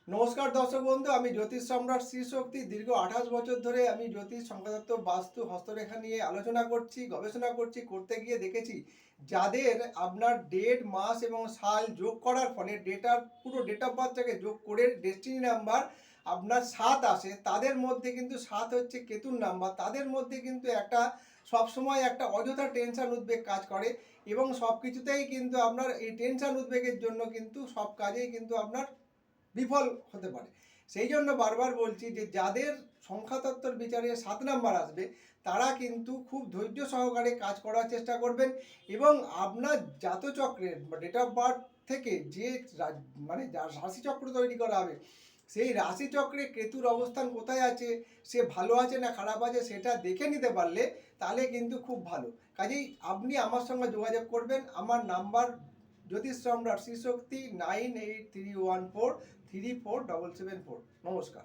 নমস্কার দর্শক বন্ধু, আমি জ্যোতিষ সম্রাট শ্রী শক্তি। দীর্ঘ 28 বছর ধরে আমি জ্যোতিষ, সংখ্যাতত্ত্ব, বাস্তু, হস্তরেখা নিয়ে আলোচনা করছি, গবেষণা করছি। করতে গিয়ে দেখেছি যাদের আপনার ডেট, মাস এবং সাল যোগ করার ফলে পুরো ডেট অফ বার্থটাকে যোগ করে ডেস্টিনি নাম্বার আপনার 7 আসে, তাদের মধ্যে কিন্তু 7 হচ্ছে কেতুর নাম্বার। তাদের মধ্যে কিন্তু সবসময় একটা অযথা টেনশন উদ্বেগ কাজ করে এবং সব কিছুতেই কিন্তু আপনার এই টেনশন উদ্বেগের জন্য কিন্তু সব কাজেই কিন্তু আপনার বিফল হতে পারে। সেই জন্য বারবার বলছি যে যাদের সংখ্যাতত্ত্বর বিচারে 7 নাম্বার আসবে তারা কিন্তু খুব ধৈর্য সহকারে কাজ করার চেষ্টা করবেন এবং আপনার জাতচক্রের ডেট অফ বার্থ থেকে যে রাশিচক্র তৈরি করা হবে, সেই রাশিচক্রে কেতুর অবস্থান কোথায় আছে, সে ভালো আছে না খারাপ আছে, সেটা দেখে নিতে পারলে তাহলে কিন্তু খুব ভালো। কাজেই আপনি আমার সঙ্গে যোগাযোগ করবেন। আমার নাম্বার জ্যোতিষ সম্রাট শ্রী শক্তি 9831434774। নমস্কার।